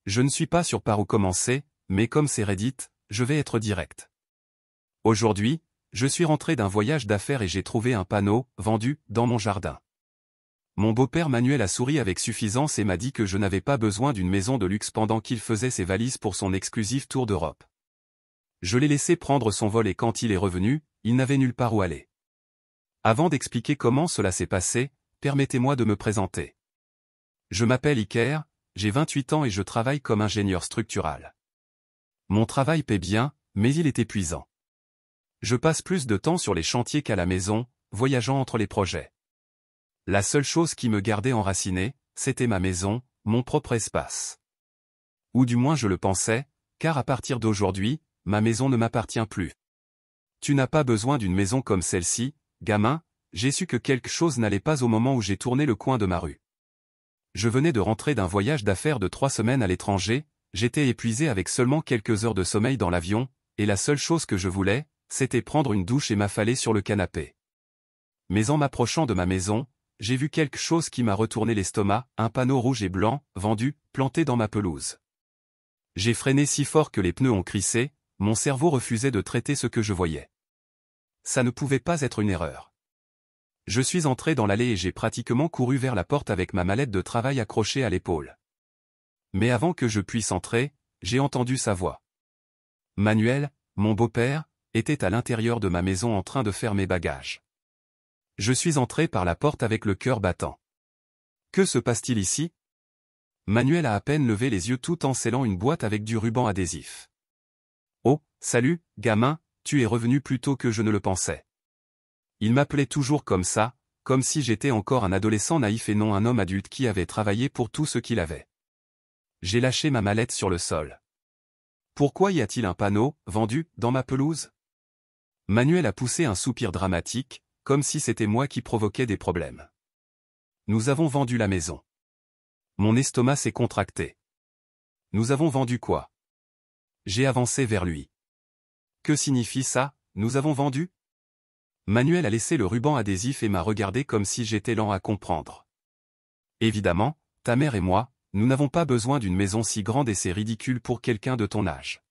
Je ne suis pas sûr par où commencer, mais comme c'est Reddit, je vais être direct. Aujourd'hui, je suis rentré d'un voyage d'affaires et j'ai trouvé un panneau « Vendu » dans mon jardin. Mon beau-père Manuel a souri avec suffisance et m'a dit que je n'avais pas besoin d'une maison de luxe pendant qu'il faisait ses valises pour son exclusif tour d'Europe. Je l'ai laissé prendre son vol et quand il est revenu, il n'avait nulle part où aller. Avant d'expliquer comment cela s'est passé, permettez-moi de me présenter. Je m'appelle Iker, j'ai 28 ans et je travaille comme ingénieur structural. Mon travail paie bien, mais il est épuisant. Je passe plus de temps sur les chantiers qu'à la maison, voyageant entre les projets. La seule chose qui me gardait enraciné, c'était ma maison, mon propre espace. Ou du moins je le pensais, car à partir d'aujourd'hui, ma maison ne m'appartient plus. Tu n'as pas besoin d'une maison comme celle-ci, gamin, j'ai su que quelque chose n'allait pas au moment où j'ai tourné le coin de ma rue. Je venais de rentrer d'un voyage d'affaires de 3 semaines à l'étranger, j'étais épuisé avec seulement quelques heures de sommeil dans l'avion, et la seule chose que je voulais, c'était prendre une douche et m'affaler sur le canapé. Mais en m'approchant de ma maison, j'ai vu quelque chose qui m'a retourné l'estomac, un panneau rouge et blanc, vendu, planté dans ma pelouse. J'ai freiné si fort que les pneus ont crissé, mon cerveau refusait de traiter ce que je voyais. Ça ne pouvait pas être une erreur. Je suis entré dans l'allée et j'ai pratiquement couru vers la porte avec ma mallette de travail accrochée à l'épaule. Mais avant que je puisse entrer, j'ai entendu sa voix. Manuel, mon beau-père, était à l'intérieur de ma maison en train de faire mes bagages. Je suis entré par la porte avec le cœur battant. Que se passe-t-il ici? Manuel a à peine levé les yeux tout en scellant une boîte avec du ruban adhésif. Oh, salut, gamin, tu es revenu plus tôt que je ne le pensais. Il m'appelait toujours comme ça, comme si j'étais encore un adolescent naïf et non un homme adulte qui avait travaillé pour tout ce qu'il avait. J'ai lâché ma mallette sur le sol. Pourquoi y a-t-il un panneau, vendu, dans ma pelouse? Manuel a poussé un soupir dramatique, comme si c'était moi qui provoquais des problèmes. Nous avons vendu la maison. Mon estomac s'est contracté. Nous avons vendu quoi? J'ai avancé vers lui. Que signifie ça, nous avons vendu? Manuel a laissé le ruban adhésif et m'a regardé comme si j'étais lent à comprendre. Évidemment, ta mère et moi, nous n'avons pas besoin d'une maison si grande et c'est ridicule pour quelqu'un de ton âge.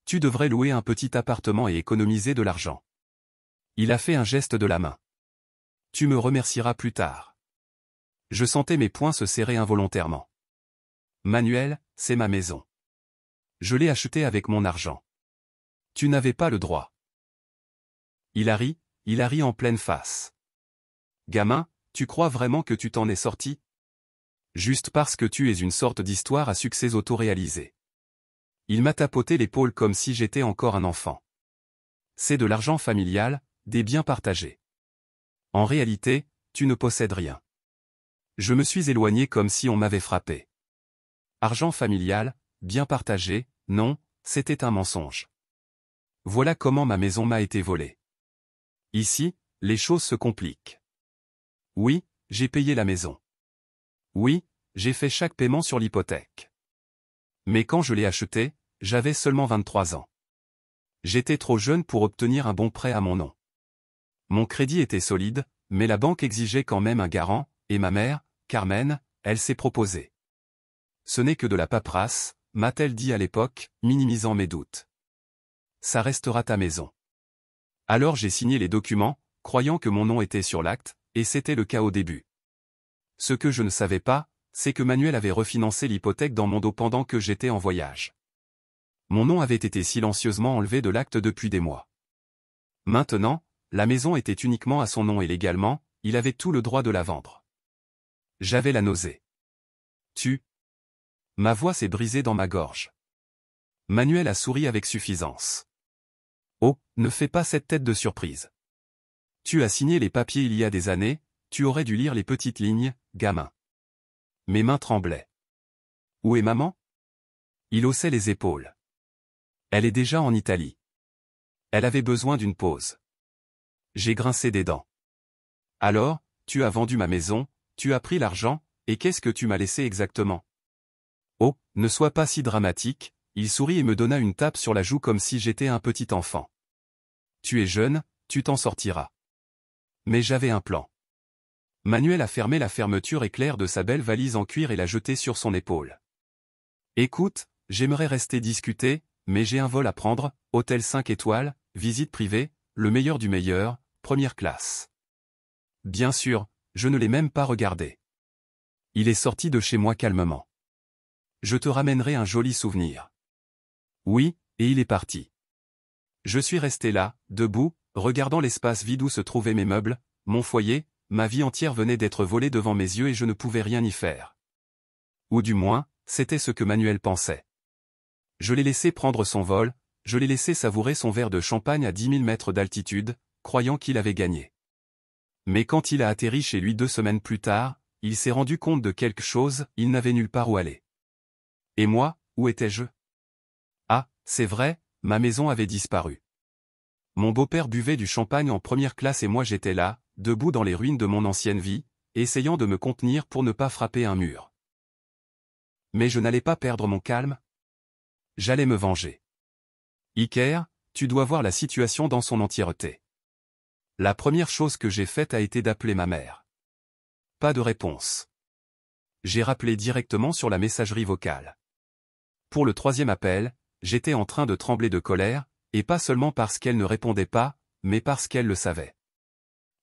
Tu devrais louer un petit appartement et économiser de l'argent. Il a fait un geste de la main. Tu me remercieras plus tard. Je sentais mes poings se serrer involontairement. Manuel, c'est ma maison. Je l'ai achetée avec mon argent. Tu n'avais pas le droit. Il a ri en pleine face. Gamin, tu crois vraiment que tu t'en es sorti? Juste parce que tu es une sorte d'histoire à succès autoréalisé. Il m'a tapoté l'épaule comme si j'étais encore un enfant. C'est de l'argent familial, des biens partagés. En réalité, tu ne possèdes rien. Je me suis éloigné comme si on m'avait frappé. Argent familial, bien partagé, non, c'était un mensonge. Voilà comment ma maison m'a été volée. Ici, les choses se compliquent. Oui, j'ai payé la maison. Oui, j'ai fait chaque paiement sur l'hypothèque. Mais quand je l'ai achetée, j'avais seulement 23 ans. J'étais trop jeune pour obtenir un bon prêt à mon nom. Mon crédit était solide, mais la banque exigeait quand même un garant, et ma mère, Carmen, elle s'est proposée. Ce n'est que de la paperasse, m'a-t-elle dit à l'époque, minimisant mes doutes. Ça restera ta maison. Alors j'ai signé les documents, croyant que mon nom était sur l'acte, et c'était le cas au début. Ce que je ne savais pas, c'est que Manuel avait refinancé l'hypothèque dans mon dos pendant que j'étais en voyage. Mon nom avait été silencieusement enlevé de l'acte depuis des mois. Maintenant, la maison était uniquement à son nom et légalement, il avait tout le droit de la vendre. J'avais la nausée. Ma voix s'est brisée dans ma gorge. Manuel a souri avec suffisance. Oh, ne fais pas cette tête de surprise. Tu as signé les papiers il y a des années, tu aurais dû lire les petites lignes, gamin. Mes mains tremblaient. Où est maman? Il haussait les épaules. Elle est déjà en Italie. Elle avait besoin d'une pause. J'ai grincé des dents. Alors, tu as vendu ma maison, tu as pris l'argent, et qu'est-ce que tu m'as laissé exactement? Oh, ne sois pas si dramatique, il sourit et me donna une tape sur la joue comme si j'étais un petit enfant. Tu es jeune, tu t'en sortiras. Mais j'avais un plan. Manuel a fermé la fermeture éclair de sa belle valise en cuir et l'a jetée sur son épaule. Écoute, j'aimerais rester discuter, mais j'ai un vol à prendre, hôtel 5 étoiles, visite privée, le meilleur du meilleur, première classe. Bien sûr, je ne l'ai même pas regardé. Il est sorti de chez moi calmement. Je te ramènerai un joli souvenir. Oui, et il est parti. Je suis resté là, debout, regardant l'espace vide où se trouvaient mes meubles, mon foyer, ma vie entière venait d'être volée devant mes yeux et je ne pouvais rien y faire. Ou du moins, c'était ce que Manuel pensait. Je l'ai laissé prendre son vol, je l'ai laissé savourer son verre de champagne à 10 000 mètres d'altitude, croyant qu'il avait gagné. Mais quand il a atterri chez lui 2 semaines plus tard, il s'est rendu compte de quelque chose, il n'avait nulle part où aller. Et moi, où étais-je? Ah, c'est vrai, ma maison avait disparu. Mon beau-père buvait du champagne en première classe et moi j'étais là, debout dans les ruines de mon ancienne vie, essayant de me contenir pour ne pas frapper un mur. Mais je n'allais pas perdre mon calme. J'allais me venger. Iker, tu dois voir la situation dans son entièreté. La première chose que j'ai faite a été d'appeler ma mère. Pas de réponse. J'ai rappelé directement sur la messagerie vocale. Pour le 3e appel, j'étais en train de trembler de colère, et pas seulement parce qu'elle ne répondait pas, mais parce qu'elle le savait.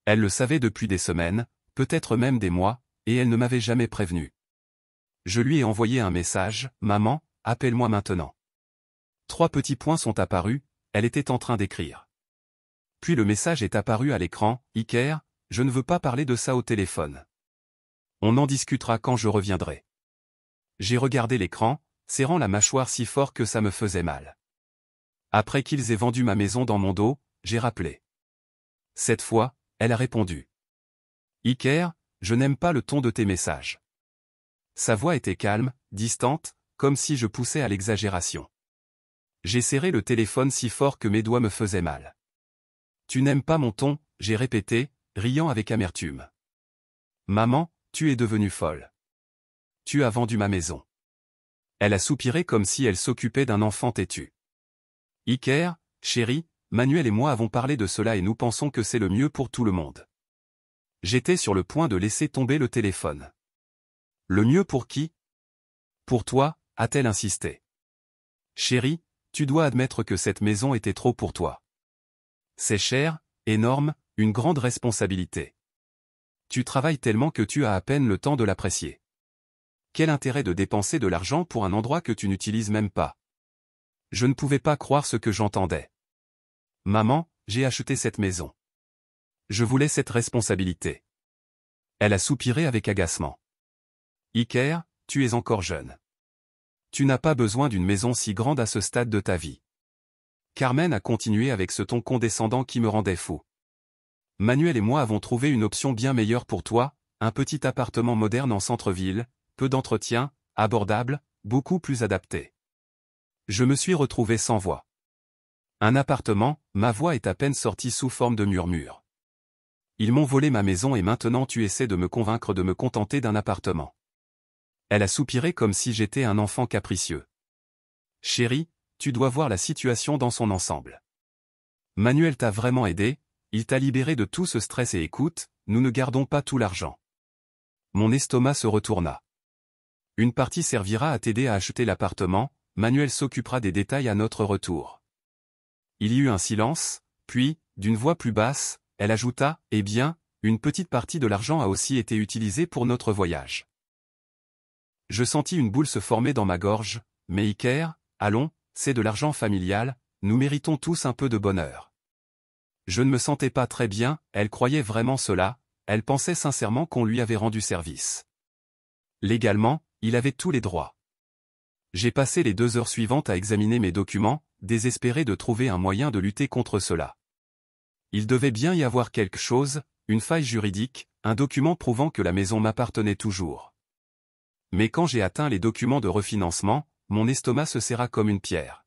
Elle le savait depuis des semaines, peut-être même des mois, et elle ne m'avait jamais prévenu. Je lui ai envoyé un message, « Maman, appelle-moi maintenant ». 3 petits points sont apparus, elle était en train d'écrire. Puis le message est apparu à l'écran, « Iker, je ne veux pas parler de ça au téléphone. On en discutera quand je reviendrai. » J'ai regardé l'écran, serrant la mâchoire si fort que ça me faisait mal. Après qu'ils aient vendu ma maison dans mon dos, j'ai rappelé. Cette fois, elle a répondu. « Iker, je n'aime pas le ton de tes messages. » Sa voix était calme, distante, comme si je poussais à l'exagération. J'ai serré le téléphone si fort que mes doigts me faisaient mal. « Tu n'aimes pas mon ton ?» j'ai répété, riant avec amertume. « Maman, tu es devenue folle. Tu as vendu ma maison. » Elle a soupiré comme si elle s'occupait d'un enfant têtu. « Iker, chérie, Manuel et moi avons parlé de cela et nous pensons que c'est le mieux pour tout le monde. » J'étais sur le point de laisser tomber le téléphone. « Le mieux pour qui ? » Pour toi, a-t-elle insisté. « Chérie, tu dois admettre que cette maison était trop pour toi. C'est cher, énorme, une grande responsabilité. Tu travailles tellement que tu as à peine le temps de l'apprécier. Quel intérêt de dépenser de l'argent pour un endroit que tu n'utilises même pas ? » Je ne pouvais pas croire ce que j'entendais. « Maman, j'ai acheté cette maison. Je voulais cette responsabilité. » Elle a soupiré avec agacement. « Iker, tu es encore jeune. Tu n'as pas besoin d'une maison si grande à ce stade de ta vie. » Carmen a continué avec ce ton condescendant qui me rendait fou. « Manuel et moi avons trouvé une option bien meilleure pour toi, un petit appartement moderne en centre-ville, peu d'entretien, abordable, beaucoup plus adapté. » Je me suis retrouvé sans voix. Un appartement, ma voix est à peine sortie sous forme de murmure. Ils m'ont volé ma maison et maintenant tu essaies de me convaincre de me contenter d'un appartement. Elle a soupiré comme si j'étais un enfant capricieux. Chérie, tu dois voir la situation dans son ensemble. Manuel t'a vraiment aidé, il t'a libéré de tout ce stress et écoute, nous ne gardons pas tout l'argent. Mon estomac se retourna. Une partie servira à t'aider à acheter l'appartement, Manuel s'occupera des détails à notre retour. Il y eut un silence, puis, d'une voix plus basse, elle ajouta, « Eh bien, une petite partie de l'argent a aussi été utilisée pour notre voyage. » Je sentis une boule se former dans ma gorge, « Mais Iker, allons, c'est de l'argent familial, nous méritons tous un peu de bonheur. » Je ne me sentais pas très bien, elle croyait vraiment cela, elle pensait sincèrement qu'on lui avait rendu service. Légalement, il avait tous les droits. J'ai passé les 2 heures suivantes à examiner mes documents, désespéré de trouver un moyen de lutter contre cela. Il devait bien y avoir quelque chose, une faille juridique, un document prouvant que la maison m'appartenait toujours. Mais quand j'ai atteint les documents de refinancement, mon estomac se serra comme une pierre.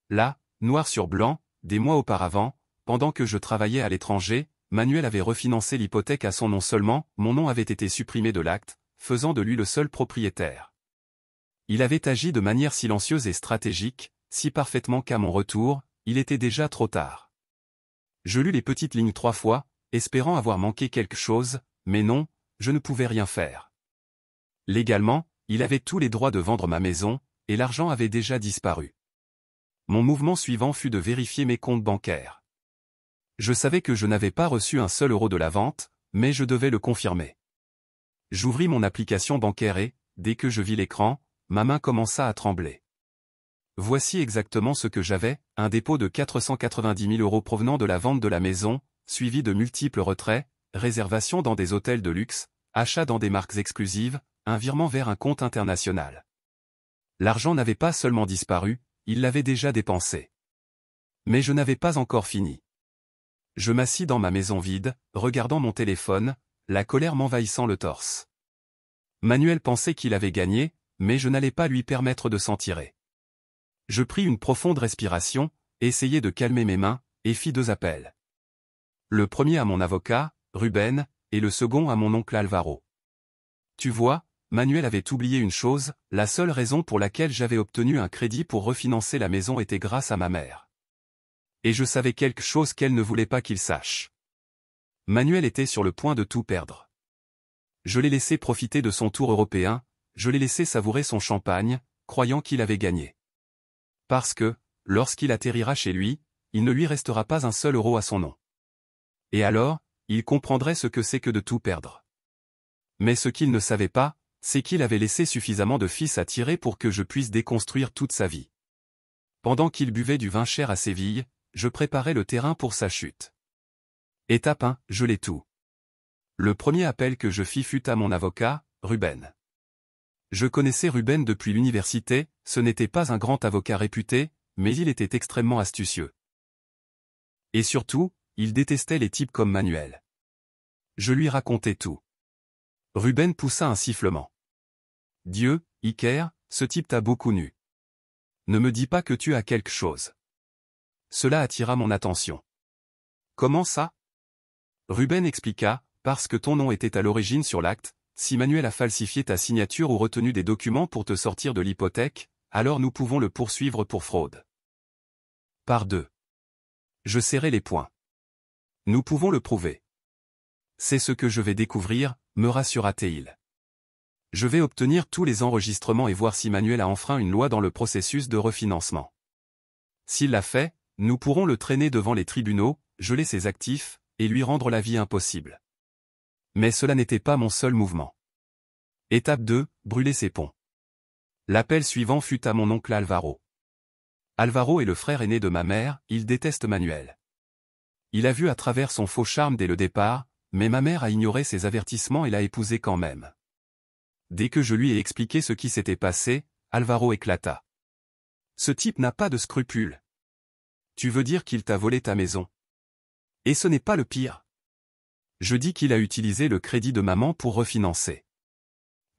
Là, noir sur blanc, des mois auparavant, pendant que je travaillais à l'étranger, Manuel avait refinancé l'hypothèque à son nom seulement, mon nom avait été supprimé de l'acte, faisant de lui le seul propriétaire. Il avait agi de manière silencieuse et stratégique, si parfaitement qu'à mon retour, il était déjà trop tard. Je lus les petites lignes 3 fois, espérant avoir manqué quelque chose, mais non, je ne pouvais rien faire. Légalement, il avait tous les droits de vendre ma maison, et l'argent avait déjà disparu. Mon mouvement suivant fut de vérifier mes comptes bancaires. Je savais que je n'avais pas reçu un seul euro de la vente, mais je devais le confirmer. J'ouvris mon application bancaire et, dès que je vis l'écran, ma main commença à trembler. Voici exactement ce que j'avais, un dépôt de 490 000 euros provenant de la vente de la maison, suivi de multiples retraits, réservations dans des hôtels de luxe, achats dans des marques exclusives, un virement vers un compte international. L'argent n'avait pas seulement disparu, il l'avait déjà dépensé. Mais je n'avais pas encore fini. Je m'assis dans ma maison vide, regardant mon téléphone, la colère m'envahissant le torse. Manuel pensait qu'il avait gagné, mais je n'allais pas lui permettre de s'en tirer. Je pris une profonde respiration, essayai de calmer mes mains, et fis 2 appels. Le premier à mon avocat, Ruben, et le second à mon oncle Alvaro. Tu vois, Manuel avait oublié une chose, la seule raison pour laquelle j'avais obtenu un crédit pour refinancer la maison était grâce à ma mère. Et je savais quelque chose qu'elle ne voulait pas qu'il sache. Manuel était sur le point de tout perdre. Je l'ai laissé profiter de son tour européen, je l'ai laissé savourer son champagne, croyant qu'il avait gagné. Parce que, lorsqu'il atterrira chez lui, il ne lui restera pas un seul euro à son nom. Et alors, il comprendrait ce que c'est que de tout perdre. Mais ce qu'il ne savait pas, c'est qu'il avait laissé suffisamment de fils à tirer pour que je puisse déconstruire toute sa vie. Pendant qu'il buvait du vin cher à Séville, je préparais le terrain pour sa chute. Étape 1, je l'ai tout. Le premier appel que je fis fut à mon avocat, Ruben. Je connaissais Ruben depuis l'université, ce n'était pas un grand avocat réputé, mais il était extrêmement astucieux. Et surtout, il détestait les types comme Manuel. Je lui racontais tout. Ruben poussa un sifflement. Dieu, Iker, ce type t'a beaucoup nu. Ne me dis pas que tu as quelque chose. Cela attira mon attention. Comment ça? Ruben expliqua, parce que ton nom était à l'origine sur l'acte, si Manuel a falsifié ta signature ou retenu des documents pour te sortir de l'hypothèque, alors nous pouvons le poursuivre pour fraude. Par 2. Je serrai les poings. Nous pouvons le prouver. C'est ce que je vais découvrir, me rassura-t-il. Je vais obtenir tous les enregistrements et voir si Manuel a enfreint une loi dans le processus de refinancement. S'il l'a fait, nous pourrons le traîner devant les tribunaux, geler ses actifs, et lui rendre la vie impossible. Mais cela n'était pas mon seul mouvement. Étape 2, brûler ses ponts. L'appel suivant fut à mon oncle Alvaro. Alvaro est le frère aîné de ma mère, il déteste Manuel. Il a vu à travers son faux charme dès le départ, mais ma mère a ignoré ses avertissements et l'a épousé quand même. Dès que je lui ai expliqué ce qui s'était passé, Alvaro éclata. Ce type n'a pas de scrupules. Tu veux dire qu'il t'a volé ta maison? Et ce n'est pas le pire. Je dis qu'il a utilisé le crédit de maman pour refinancer.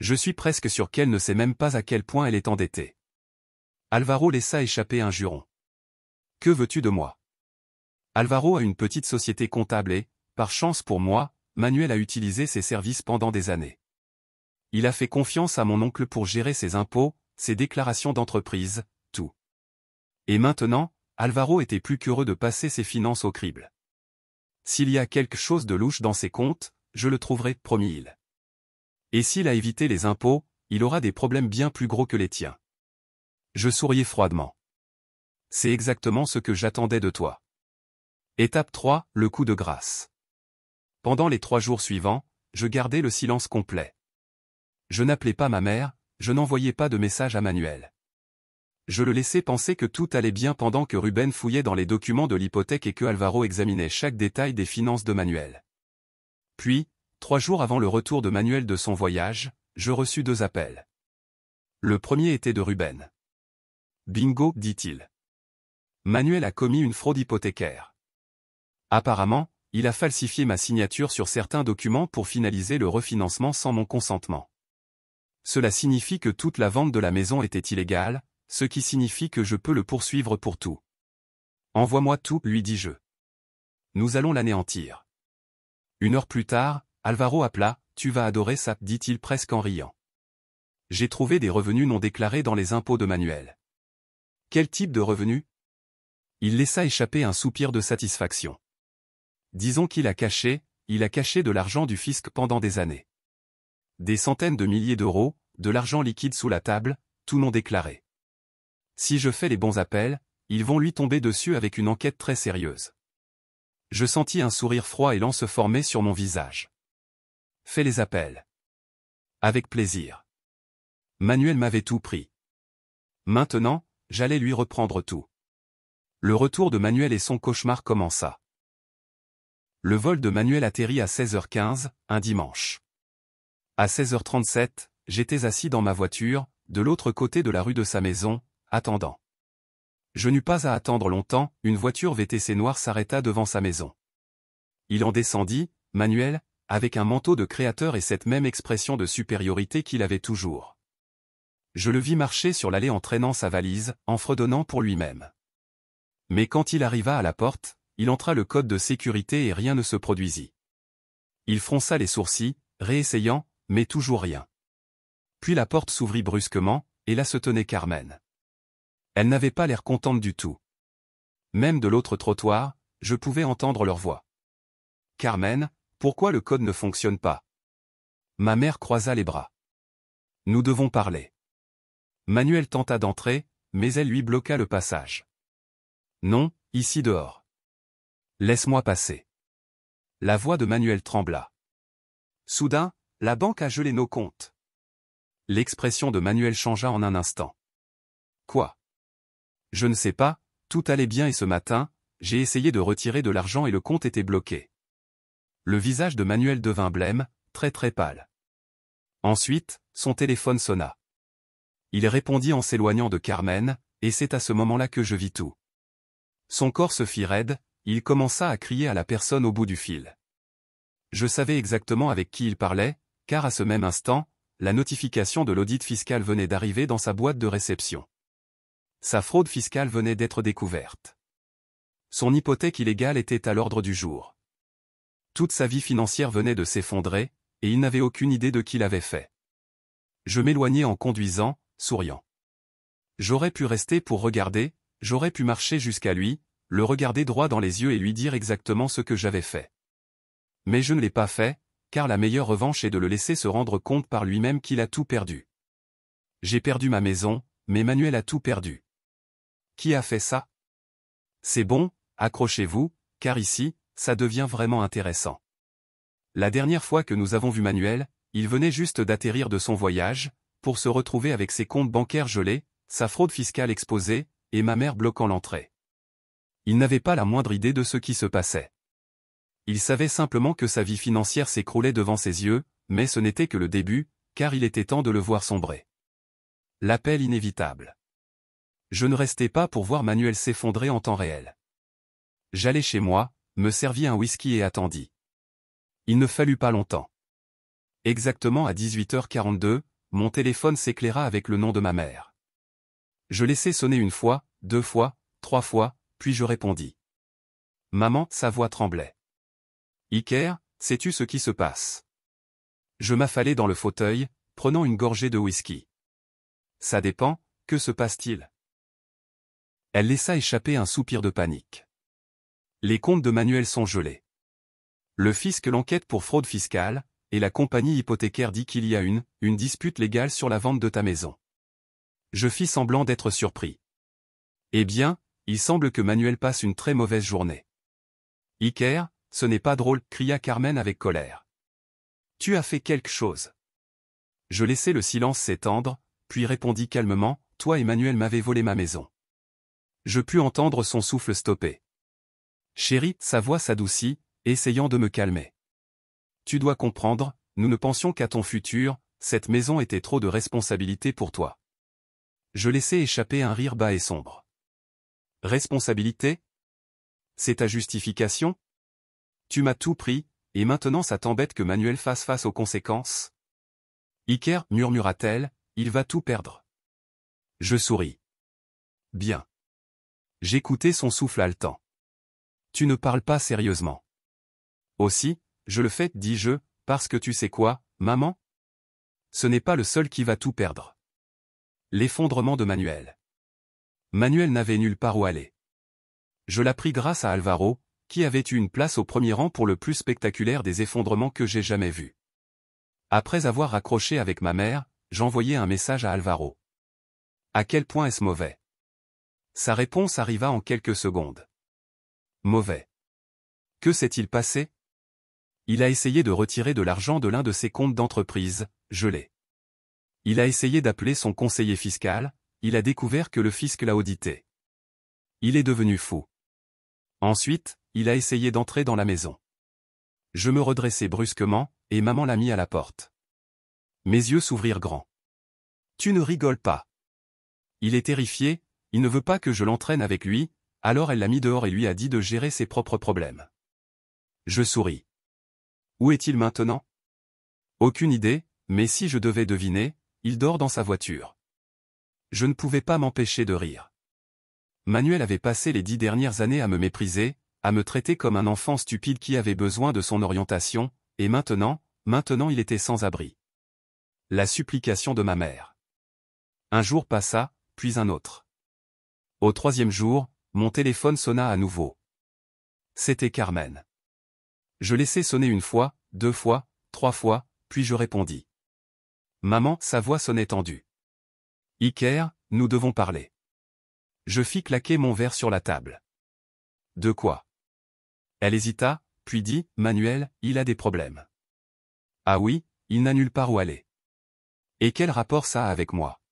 Je suis presque sûr qu'elle ne sait même pas à quel point elle est endettée. Alvaro laissa échapper un juron. Que veux-tu de moi? Alvaro a une petite société comptable et, par chance pour moi, Manuel a utilisé ses services pendant des années. Il a fait confiance à mon oncle pour gérer ses impôts, ses déclarations d'entreprise, tout. Et maintenant, Alvaro était plus qu'heureux de passer ses finances au crible. S'il y a quelque chose de louche dans ses comptes, je le trouverai, promis-il. Et s'il a évité les impôts, il aura des problèmes bien plus gros que les tiens. Je souriais froidement. C'est exactement ce que j'attendais de toi. Étape 3, le coup de grâce. Pendant les 3 jours suivants, je gardais le silence complet. Je n'appelais pas ma mère, je n'envoyais pas de message à Manuel. Je le laissais penser que tout allait bien pendant que Ruben fouillait dans les documents de l'hypothèque et que Alvaro examinait chaque détail des finances de Manuel. Puis, 3 jours avant le retour de Manuel de son voyage, je reçus 2 appels. Le premier était de Ruben. Bingo, dit-il. Manuel a commis une fraude hypothécaire. Apparemment, il a falsifié ma signature sur certains documents pour finaliser le refinancement sans mon consentement. Cela signifie que toute la vente de la maison était illégale, ce qui signifie que je peux le poursuivre pour tout. Envoie-moi tout, lui dis-je. Nous allons l'anéantir. 1 heure plus tard, Alvaro appela, tu vas adorer ça, dit-il presque en riant. J'ai trouvé des revenus non déclarés dans les impôts de Manuel. Quel type de revenus? Il laissa échapper un soupir de satisfaction. Disons qu'il a caché de l'argent du fisc pendant des années. Des centaines de milliers d'euros, de l'argent liquide sous la table, tout non déclaré. Si je fais les bons appels, ils vont lui tomber dessus avec une enquête très sérieuse. Je sentis un sourire froid et lent se former sur mon visage. Fais les appels. Avec plaisir. Manuel m'avait tout pris. Maintenant, j'allais lui reprendre tout. Le retour de Manuel et son cauchemar commença. Le vol de Manuel atterrit à 16h15, un dimanche. À 16h37, j'étais assis dans ma voiture, de l'autre côté de la rue de sa maison, attendant. Je n'eus pas à attendre longtemps, une voiture VTC noire s'arrêta devant sa maison. Il en descendit, Manuel, avec un manteau de créateur et cette même expression de supériorité qu'il avait toujours. Je le vis marcher sur l'allée en traînant sa valise, en fredonnant pour lui-même. Mais quand il arriva à la porte, il entra le code de sécurité et rien ne se produisit. Il fronça les sourcils, réessayant, mais toujours rien. Puis la porte s'ouvrit brusquement, et là se tenait Carmen. Elle n'avait pas l'air contente du tout. Même de l'autre trottoir, je pouvais entendre leur voix. « Carmen, pourquoi le code ne fonctionne pas ?» Ma mère croisa les bras. « Nous devons parler. » Manuel tenta d'entrer, mais elle lui bloqua le passage. « Non, ici dehors. »« Laisse-moi passer. » La voix de Manuel trembla. Soudain, la banque a gelé nos comptes. L'expression de Manuel changea en un instant. Quoi? Je ne sais pas, tout allait bien et ce matin, j'ai essayé de retirer de l'argent et le compte était bloqué. Le visage de Manuel devint blême, très pâle. Ensuite, son téléphone sonna. Il répondit en s'éloignant de Carmen, et c'est à ce moment-là que je vis tout. Son corps se fit raide, il commença à crier à la personne au bout du fil. Je savais exactement avec qui il parlait, car à ce même instant, la notification de l'audit fiscal venait d'arriver dans sa boîte de réception. Sa fraude fiscale venait d'être découverte. Son hypothèque illégale était à l'ordre du jour. Toute sa vie financière venait de s'effondrer, et il n'avait aucune idée de qui l'avait fait. Je m'éloignais en conduisant, souriant. J'aurais pu rester pour regarder, j'aurais pu marcher jusqu'à lui, le regarder droit dans les yeux et lui dire exactement ce que j'avais fait. Mais je ne l'ai pas fait, car la meilleure revanche est de le laisser se rendre compte par lui-même qu'il a tout perdu. J'ai perdu ma maison, mais Manuel a tout perdu. Qui a fait ça? C'est bon, accrochez-vous, car ici, ça devient vraiment intéressant. La dernière fois que nous avons vu Manuel, il venait juste d'atterrir de son voyage, pour se retrouver avec ses comptes bancaires gelés, sa fraude fiscale exposée, et ma mère bloquant l'entrée. Il n'avait pas la moindre idée de ce qui se passait. Il savait simplement que sa vie financière s'écroulait devant ses yeux, mais ce n'était que le début, car il était temps de le voir sombrer. L'appel inévitable. Je ne restais pas pour voir Manuel s'effondrer en temps réel. J'allai chez moi, me servis un whisky et attendis. Il ne fallut pas longtemps. Exactement à 18h42, mon téléphone s'éclaira avec le nom de ma mère. Je laissai sonner une fois, 2 fois, 3 fois, puis je répondis. Maman, sa voix tremblait. Iker, sais-tu ce qui se passe? Je m'affalai dans le fauteuil, prenant une gorgée de whisky. Ça dépend, que se passe-t-il? Elle laissa échapper un soupir de panique. Les comptes de Manuel sont gelés. Le fisc l'enquête pour fraude fiscale, et la compagnie hypothécaire dit qu'il y a une dispute légale sur la vente de ta maison. Je fis semblant d'être surpris. Eh bien, il semble que Manuel passe une très mauvaise journée. Iker, ce n'est pas drôle, cria Carmen avec colère. Tu as fait quelque chose. Je laissai le silence s'étendre, puis répondis calmement, toi et Manuel m'avez volé ma maison. Je pus entendre son souffle stopper. Chérie, sa voix s'adoucit, essayant de me calmer. Tu dois comprendre, nous ne pensions qu'à ton futur, cette maison était trop de responsabilité pour toi. Je laissai échapper un rire bas et sombre. Responsabilité? C'est ta justification? Tu m'as tout pris, et maintenant ça t'embête que Manuel fasse face aux conséquences? Iker, murmura-t-elle, il va tout perdre. Je souris. Bien. J'écoutais son souffle haletant. Tu ne parles pas sérieusement. Aussi, je le fais, dis-je, parce que tu sais quoi, maman? Ce n'est pas le seul qui va tout perdre. L'effondrement de Manuel. Manuel n'avait nulle part où aller. Je l'appris grâce à Alvaro, qui avait eu une place au premier rang pour le plus spectaculaire des effondrements que j'ai jamais vus. Après avoir raccroché avec ma mère, j'envoyai un message à Alvaro. À quel point est-ce mauvais? Sa réponse arriva en quelques secondes. Mauvais. Que s'est-il passé? Il a essayé de retirer de l'argent de l'un de ses comptes d'entreprise, gelé. Il a essayé d'appeler son conseiller fiscal, il a découvert que le fisc l'a audité. Il est devenu fou. Ensuite, il a essayé d'entrer dans la maison. Je me redressai brusquement, et maman l'a mis à la porte. Mes yeux s'ouvrirent grands. Tu ne rigoles pas. Il est terrifié, il ne veut pas que je l'entraîne avec lui, alors elle l'a mis dehors et lui a dit de gérer ses propres problèmes. Je souris. Où est-il maintenant? Aucune idée, mais si je devais deviner, il dort dans sa voiture. Je ne pouvais pas m'empêcher de rire. Manuel avait passé les 10 dernières années à me mépriser, à me traiter comme un enfant stupide qui avait besoin de son orientation, et maintenant il était sans abri. La supplication de ma mère. Un jour passa, puis un autre. Au 3e jour, mon téléphone sonna à nouveau. C'était Carmen. Je laissai sonner 1 fois, 2 fois, 3 fois, puis je répondis. Maman, sa voix sonnait tendue. Iker, nous devons parler. Je fis claquer mon verre sur la table. De quoi? Elle hésita, puis dit, Manuel, il a des problèmes. Ah oui, il n'a nulle part où aller. Et quel rapport ça a avec moi?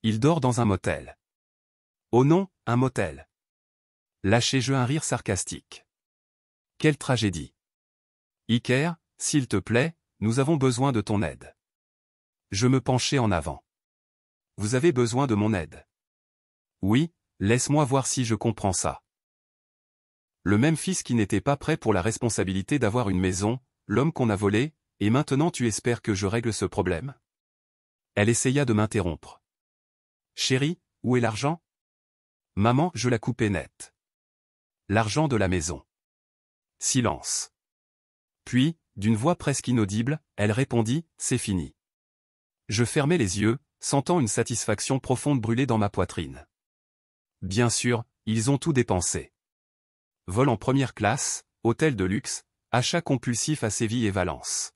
Il dort dans un motel. Oh non, un motel. Lâchai-je un rire sarcastique. Quelle tragédie. Iker, s'il te plaît, nous avons besoin de ton aide. Je me penchai en avant. Vous avez besoin de mon aide? Oui, laisse-moi voir si je comprends ça. Le même fils qui n'était pas prêt pour la responsabilité d'avoir une maison, l'homme qu'on a volé, et maintenant tu espères que je règle ce problème? Elle essaya de m'interrompre. Chérie, où est l'argent? Maman, je la coupais net. L'argent de la maison. Silence. Puis, d'une voix presque inaudible, elle répondit, c'est fini. Je fermai les yeux, sentant une satisfaction profonde brûler dans ma poitrine. Bien sûr, ils ont tout dépensé. Vol en première classe, hôtel de luxe, achat compulsif à Séville et Valence.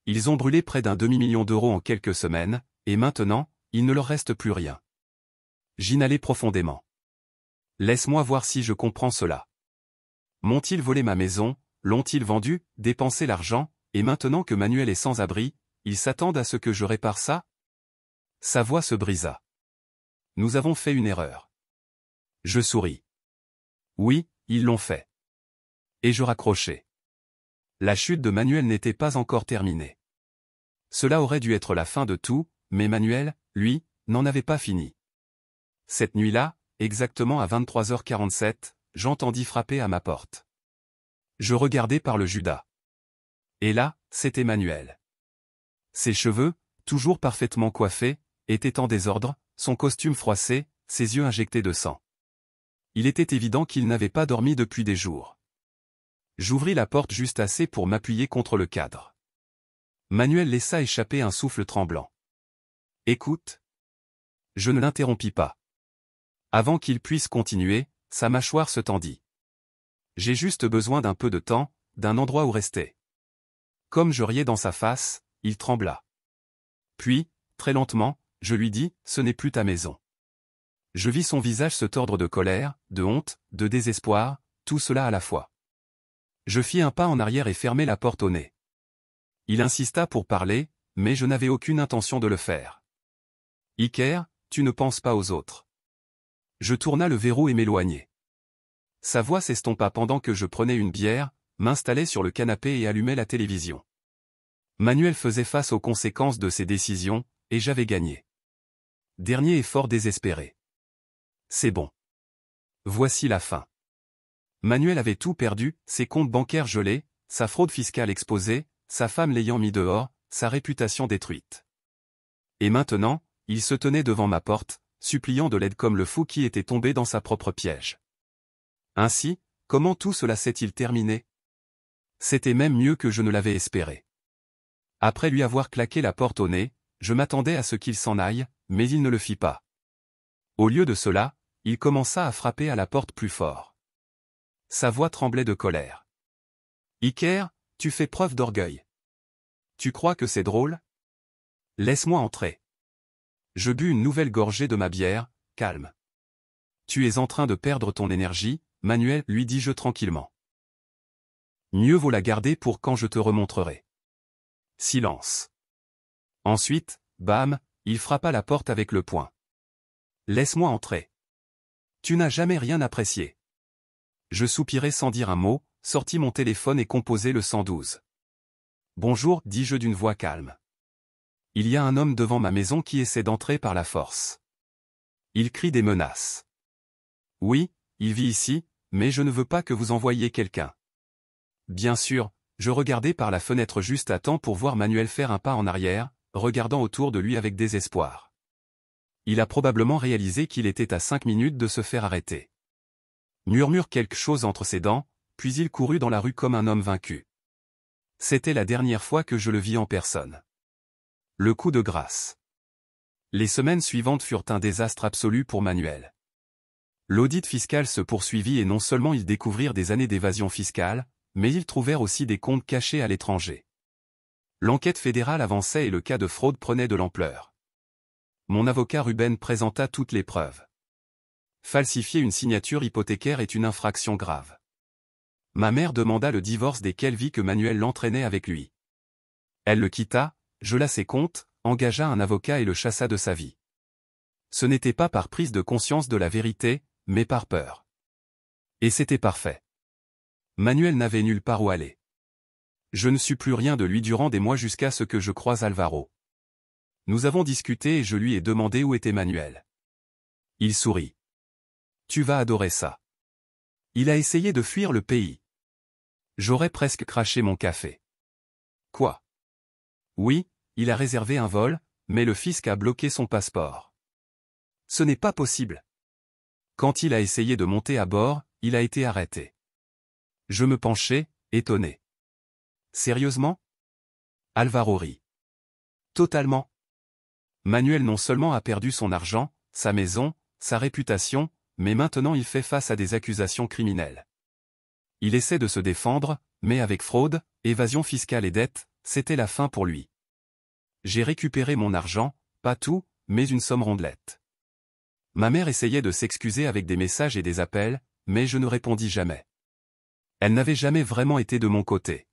Ils ont brûlé près d'1 demi-million d'euros en quelques semaines, et maintenant, il ne leur reste plus rien. J'inhalai profondément. Laisse-moi voir si je comprends cela. M'ont-ils volé ma maison, l'ont-ils vendue, dépensé l'argent, et maintenant que Manuel est sans abri, ils s'attendent à ce que je répare ça? Sa voix se brisa. Nous avons fait une erreur. Je souris. Oui, ils l'ont fait. Et je raccrochai. La chute de Manuel n'était pas encore terminée. Cela aurait dû être la fin de tout, mais Manuel, lui, n'en avait pas fini. Cette nuit-là, exactement à 23h47, j'entendis frapper à ma porte. Je regardai par le Judas. Et là, c'était Manuel. Ses cheveux, toujours parfaitement coiffés, étaient en désordre, son costume froissé, ses yeux injectés de sang. Il était évident qu'il n'avait pas dormi depuis des jours. J'ouvris la porte juste assez pour m'appuyer contre le cadre. Manuel laissa échapper un souffle tremblant. Écoute. Je ne l'interrompis pas. Avant qu'il puisse continuer, sa mâchoire se tendit. J'ai juste besoin d'un peu de temps, d'un endroit où rester. Comme je riais dans sa face, il trembla. Puis, très lentement, je lui dis, ce n'est plus ta maison. Je vis son visage se tordre de colère, de honte, de désespoir, tout cela à la fois. Je fis un pas en arrière et fermai la porte au nez. Il insista pour parler, mais je n'avais aucune intention de le faire. Iker, tu ne penses pas aux autres. Je tourna le verrou et m'éloignai. Sa voix s'estompa pendant que je prenais une bière, m'installais sur le canapé et allumais la télévision. Manuel faisait face aux conséquences de ses décisions, et j'avais gagné. Dernier effort désespéré. C'est bon. Voici la fin. Manuel avait tout perdu, ses comptes bancaires gelés, sa fraude fiscale exposée, sa femme l'ayant mis dehors, sa réputation détruite. Et maintenant, il se tenait devant ma porte, suppliant de l'aide comme le fou qui était tombé dans sa propre piège. Ainsi, comment tout cela s'est-il terminé? C'était même mieux que je ne l'avais espéré. Après lui avoir claqué la porte au nez, je m'attendais à ce qu'il s'en aille, mais il ne le fit pas. Au lieu de cela, il commença à frapper à la porte plus fort. Sa voix tremblait de colère. Iker, tu fais preuve d'orgueil. Tu crois que c'est drôle? Laisse-moi entrer. Je bus une nouvelle gorgée de ma bière, calme. Tu es en train de perdre ton énergie, Manuel, lui dis-je tranquillement. Mieux vaut la garder pour quand je te remontrerai. Silence. Ensuite, bam, il frappa la porte avec le poing. Laisse-moi entrer. Tu n'as jamais rien apprécié. Je soupirai sans dire un mot, sortis mon téléphone et composai le 112. Bonjour, dis-je d'une voix calme. Il y a un homme devant ma maison qui essaie d'entrer par la force. Il crie des menaces. Oui, il vit ici, mais je ne veux pas que vous envoyiez quelqu'un. Bien sûr, je regardai par la fenêtre juste à temps pour voir Manuel faire un pas en arrière, regardant autour de lui avec désespoir. Il a probablement réalisé qu'il était à 5 minutes de se faire arrêter. Murmure quelque chose entre ses dents, puis il courut dans la rue comme un homme vaincu. C'était la dernière fois que je le vis en personne. Le coup de grâce. Les semaines suivantes furent un désastre absolu pour Manuel. L'audit fiscal se poursuivit et non seulement ils découvrirent des années d'évasion fiscale, mais ils trouvèrent aussi des comptes cachés à l'étranger. L'enquête fédérale avançait et le cas de fraude prenait de l'ampleur. Mon avocat Ruben présenta toutes les preuves. Falsifier une signature hypothécaire est une infraction grave. Ma mère demanda le divorce dès qu'elle vit que Manuel l'entraînait avec lui. Elle le quitta, gela ses comptes, engagea un avocat et le chassa de sa vie. Ce n'était pas par prise de conscience de la vérité, mais par peur. Et c'était parfait. Manuel n'avait nulle part où aller. Je ne sus plus rien de lui durant des mois jusqu'à ce que je croise Alvaro. Nous avons discuté et je lui ai demandé où était Manuel. Il sourit. Tu vas adorer ça. Il a essayé de fuir le pays. J'aurais presque craché mon café. Quoi? Oui, il a réservé un vol, mais le fisc a bloqué son passeport. Ce n'est pas possible. Quand il a essayé de monter à bord, il a été arrêté. Je me penchai, étonné. Sérieusement? Alvaro rit. Totalement. Manuel non seulement a perdu son argent, sa maison, sa réputation, mais maintenant il fait face à des accusations criminelles. Il essaie de se défendre, mais avec fraude, évasion fiscale et dette, c'était la fin pour lui. J'ai récupéré mon argent, pas tout, mais une somme rondelette. Ma mère essayait de s'excuser avec des messages et des appels, mais je ne répondis jamais. Elle n'avait jamais vraiment été de mon côté.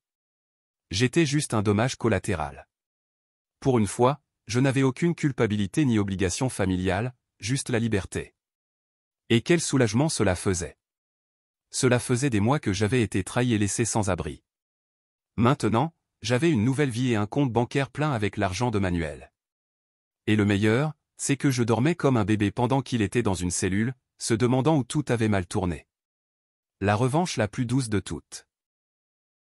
J'étais juste un dommage collatéral. Pour une fois, je n'avais aucune culpabilité ni obligation familiale, juste la liberté. Et quel soulagement cela faisait. Cela faisait des mois que j'avais été trahi et laissé sans abri. Maintenant, j'avais une nouvelle vie et un compte bancaire plein avec l'argent de Manuel. Et le meilleur, c'est que je dormais comme un bébé pendant qu'il était dans une cellule, se demandant où tout avait mal tourné. La revanche la plus douce de toutes.